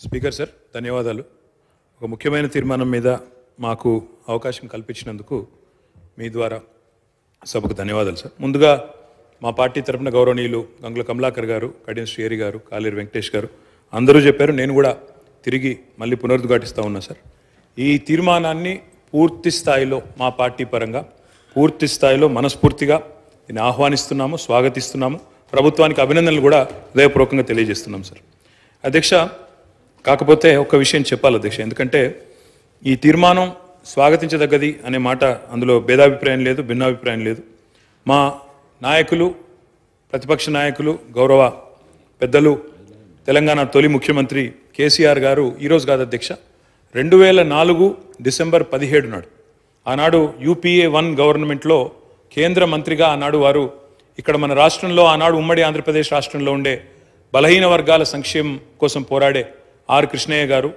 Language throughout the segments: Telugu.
స్పీకర్ సార్ ధన్యవాదాలు. ఒక ముఖ్యమైన తీర్మానం మీద మాకు అవకాశం కల్పించినందుకు మీ ద్వారా సభకు ధన్యవాదాలు సార్. ముందుగా మా పార్టీ తరఫున గౌరవనీయులు గంగుల కమలాకర్ గారు, కడియం శ్రీహరి గారు, కాలేరు వెంకటేష్ గారు అందరూ చెప్పారు. నేను కూడా తిరిగి మళ్ళీ పునరుద్ఘాటిస్తూ ఉన్నా సార్. ఈ తీర్మానాన్ని పూర్తి స్థాయిలో మా పార్టీ పరంగా పూర్తి స్థాయిలో మనస్ఫూర్తిగా దీన్ని ఆహ్వానిస్తున్నాము, స్వాగతిస్తున్నాము. ప్రభుత్వానికి అభినందనలు కూడా హృదయపూర్వకంగా తెలియజేస్తున్నాం సార్. అధ్యక్ష, కాకపోతే ఒక విషయం చెప్పాలి అధ్యక్ష, ఎందుకంటే ఈ తీర్మానం స్వాగతించదగ్గది అనే మాట అందులో భేదాభిప్రాయం లేదు, భిన్నాభిప్రాయం లేదు. మా నాయకులు, ప్రతిపక్ష నాయకులు, గౌరవ పెద్దలు, తెలంగాణ తొలి ముఖ్యమంత్రి కేసీఆర్ గారు ఈరోజు కాదు అధ్యక్ష, 2004 డిసెంబర్ 17 నాడు ఆనాడు UPA 1 గవర్నమెంట్లో కేంద్ర మంత్రిగా ఆనాడు వారు ఇక్కడ మన రాష్ట్రంలో, ఆనాడు ఉమ్మడి ఆంధ్రప్రదేశ్ రాష్ట్రంలో ఉండే బలహీన వర్గాల సంక్షేమం కోసం పోరాడే ఆర్ కృష్ణయ్య గారు,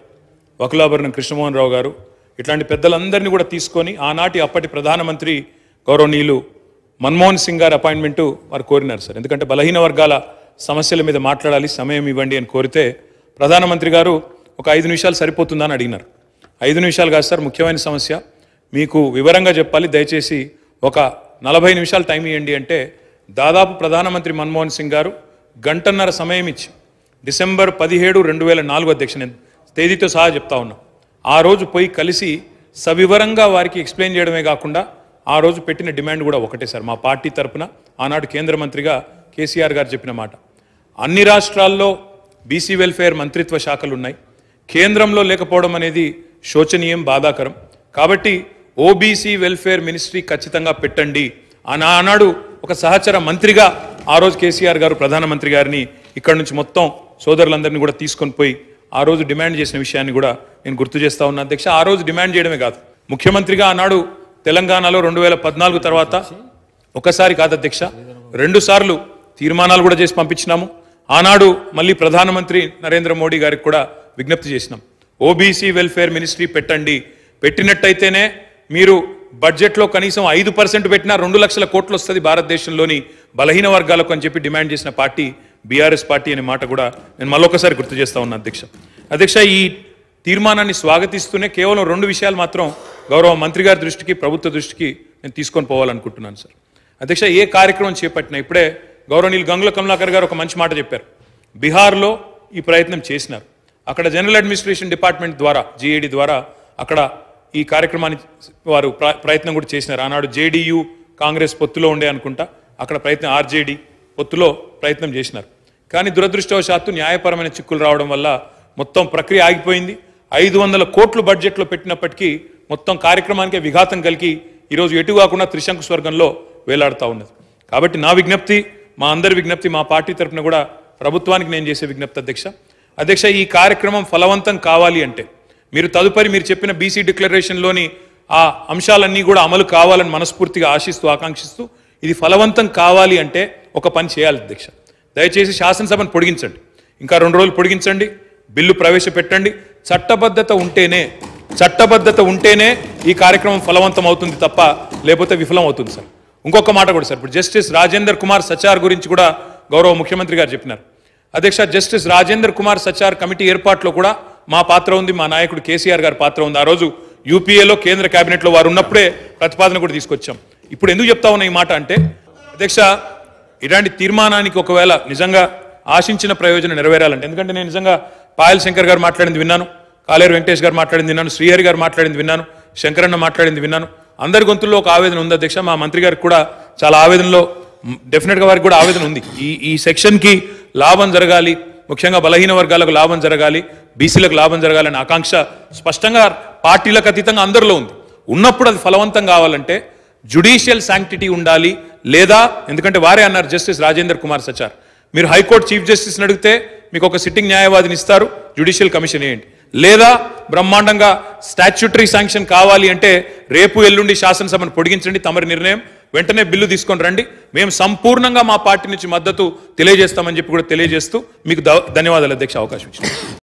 వకులాభరణం కృష్ణమోహన్ రావు గారు, ఇట్లాంటి పెద్దలందరినీ కూడా తీసుకొని ఆనాటి అప్పటి ప్రధానమంత్రి గౌరవనీయులు మన్మోహన్ సింగ్ గారి అపాయింట్మెంటు వారు కోరినారు సార్. ఎందుకంటే బలహీన వర్గాల సమస్యల మీద మాట్లాడాలి, సమయం ఇవ్వండి అని కోరితే ప్రధానమంత్రి గారు ఒక 5 నిమిషాలు సరిపోతుందా అని అడిగినారు. 5 నిమిషాలు కాదు సార్, ముఖ్యమైన సమస్య మీకు వివరంగా చెప్పాలి, దయచేసి ఒక 40 నిమిషాలు టైం ఇవ్వండి అంటే దాదాపు ప్రధానమంత్రి మన్మోహన్ సింగ్ గారు గంటన్నర సమయం ఇచ్చి డిసెంబర్ 17, 2004 అధ్యక్ష, నేను తేదీతో సహా చెప్తా ఉన్నా, ఆ రోజు పోయి కలిసి సవివరంగా వారికి ఎక్స్ప్లెయిన్ చేయడమే కాకుండా ఆ రోజు పెట్టిన డిమాండ్ కూడా ఒకటే సార్. మా పార్టీ తరఫున ఆనాడు కేంద్ర మంత్రిగా కేసీఆర్ గారు చెప్పిన మాట, అన్ని రాష్ట్రాల్లో బీసీ వెల్ఫేర్ మంత్రిత్వ శాఖలు ఉన్నాయి, కేంద్రంలో లేకపోవడం అనేది శోచనీయం, బాధాకరం. కాబట్టి ఓబీసీ వెల్ఫేర్ మినిస్ట్రీ ఖచ్చితంగా పెట్టండి ఆనాడు ఒక సహచర మంత్రిగా ఆ రోజు కేసీఆర్ గారు ప్రధానమంత్రి గారిని ఇక్కడ నుంచి మొత్తం సోదరులందరినీ కూడా తీసుకొని పోయి ఆ రోజు డిమాండ్ చేసిన విషయాన్ని కూడా నేను గుర్తు చేస్తా ఉన్నా అధ్యక్ష. ఆ రోజు డిమాండ్ చేయడమే కాదు, ముఖ్యమంత్రిగా ఆనాడు తెలంగాణలో 2014 తర్వాత ఒకసారి కాదు అధ్యక్ష, 2 సార్లు తీర్మానాలు కూడా చేసి పంపించినాము. ఆనాడు మళ్ళీ ప్రధానమంత్రి నరేంద్ర మోడీ గారికి కూడా విజ్ఞప్తి చేసినాం, ఓబీసీ వెల్ఫేర్ మినిస్ట్రీ పెట్టండి, పెట్టినట్టయితేనే మీరు బడ్జెట్లో కనీసం 5% పెట్టినా 2 లక్షల కోట్లు వస్తుంది భారతదేశంలోని బలహీన వర్గాలకు అని చెప్పి డిమాండ్ చేసిన పార్టీ బీఆర్ఎస్ పార్టీ అనే మాట కూడా నేను మళ్ళొకసారి గుర్తు చేస్తా ఉన్నా అధ్యక్ష. అధ్యక్ష, ఈ తీర్మానాన్ని స్వాగతిస్తూనే కేవలం 2 విషయాలు మాత్రం గౌరవ మంత్రి గారి దృష్టికి, ప్రభుత్వ దృష్టికి నేను తీసుకొని పోవాలనుకుంటున్నాను సార్. అధ్యక్ష, ఏ కార్యక్రమం చేపట్టినా ఇప్పుడే గౌరవనీయులు గంగుల కమలాకర్ గారు ఒక మంచి మాట చెప్పారు. బీహార్లో ఈ ప్రయత్నం చేసినారు, అక్కడ జనరల్ అడ్మినిస్ట్రేషన్ డిపార్ట్మెంట్ ద్వారా GAD ద్వారా అక్కడ ఈ కార్యక్రమాన్ని వారు ప్రయత్నం కూడా చేసినారు. ఆనాడు JDU కాంగ్రెస్ పొత్తులో ఉండే అనుకుంటా, అక్కడ ప్రయత్నం RJD పొత్తులో ప్రయత్నం చేసినారు. కానీ దురదృష్టవశాత్తు న్యాయపరమైన చిక్కులు రావడం వల్ల మొత్తం ప్రక్రియ ఆగిపోయింది. 500 కోట్లు బడ్జెట్లో పెట్టినప్పటికీ మొత్తం కార్యక్రమానికే విఘాతం కలిగి ఈరోజు ఎటు కాకుండా త్రిశంకు స్వర్గంలో వేలాడుతూ ఉన్నది. కాబట్టి నా విజ్ఞప్తి, మా అందరి విజ్ఞప్తి, మా పార్టీ తరఫున కూడా ప్రభుత్వానికి నేను చేసే విజ్ఞప్తి అధ్యక్ష, ఈ కార్యక్రమం ఫలవంతం కావాలి అంటే మీరు తదుపరి మీరు చెప్పిన బీసీ డిక్లరేషన్లోని ఆ అంశాలన్నీ కూడా అమలు కావాలని మనస్ఫూర్తిగా ఆశిస్తూ, ఆకాంక్షిస్తూ ఇది ఫలవంతం కావాలి అంటే ఒక పని చేయాలి అధ్యక్ష. దయచేసి శాసనసభను పొడిగించండి, ఇంకా 2 రోజులు పొడిగించండి, బిల్లు ప్రవేశపెట్టండి. చట్టబద్ధత ఉంటేనే ఈ కార్యక్రమం ఫలవంతం అవుతుంది తప్ప లేకపోతే విఫలం అవుతుంది సార్. ఇంకొక మాట కూడా సార్, ఇప్పుడు జస్టిస్ రాజేందర్ కుమార్ సచార్ గురించి కూడా గౌరవ ముఖ్యమంత్రి గారు చెప్పినారు అధ్యక్ష. జస్టిస్ రాజేందర్ కుమార్ సచార్ కమిటీ ఏర్పాటులో కూడా మా పాత్ర ఉంది, మా నాయకుడు కేసీఆర్ గారి పాత్ర ఉంది. ఆ రోజు UPAలో కేంద్ర కేబినెట్లో వారు ఉన్నప్పుడే ప్రతిపాదన కూడా తీసుకొచ్చాం. ఇప్పుడు ఎందుకు చెప్తా ఉన్నా ఈ మాట అంటే అధ్యక్ష, ఇలాంటి తీర్మానానికి ఒకవేళ నిజంగా ఆశించిన ప్రయోజనం నెరవేరాలంటే, ఎందుకంటే నేను నిజంగా పాయల్ శంకర్ గారు మాట్లాడింది విన్నాను, కాలేరు వెంకటేష్ గారు మాట్లాడింది విన్నాను, శ్రీహరి గారు మాట్లాడింది విన్నాను, శంకరన్న మాట్లాడింది విన్నాను. అందరి గొంతుల్లో ఒక ఆవేదన ఉంది అధ్యక్ష. మా మంత్రి గారికి కూడా చాలా ఆవేదనలో, డెఫినెట్గా వారికి కూడా ఆవేదన ఉంది. ఈ సెక్షన్కి లాభం జరగాలి, ముఖ్యంగా బలహీన వర్గాలకు లాభం జరగాలి, బీసీలకు లాభం జరగాలనే ఆకాంక్ష స్పష్టంగా పార్టీలకు అతీతంగా అందరిలో ఉంది. ఉన్నప్పుడు అది ఫలవంతం కావాలంటే జ్యుడిషియల్ శాంక్టిటీ ఉండాలి, లేదా ఎందుకంటే వారే అన్నారు జస్టిస్ రాజేందర్ కుమార్ సచార్, మీరు హైకోర్టు చీఫ్ జస్టిస్ని అడిగితే మీకు ఒక సిట్టింగ్ న్యాయవాదిని ఇస్తారు, జ్యుడిషియల్ కమిషన్ వేయండి, లేదా బ్రహ్మాండంగా స్టాచ్యూటరీ శాంక్షన్ కావాలి అంటే రేపు ఎల్లుండి శాసనసభను పొడిగించండి, తమరి నిర్ణయం, వెంటనే బిల్లు తీసుకొని రండి, మేము సంపూర్ణంగా మా పార్టీ నుంచి మద్దతు తెలియజేస్తామని చెప్పి కూడా తెలియజేస్తూ మీకు ధన్యవాదాలు అధ్యక్ష అవకాశం ఇచ్చింది.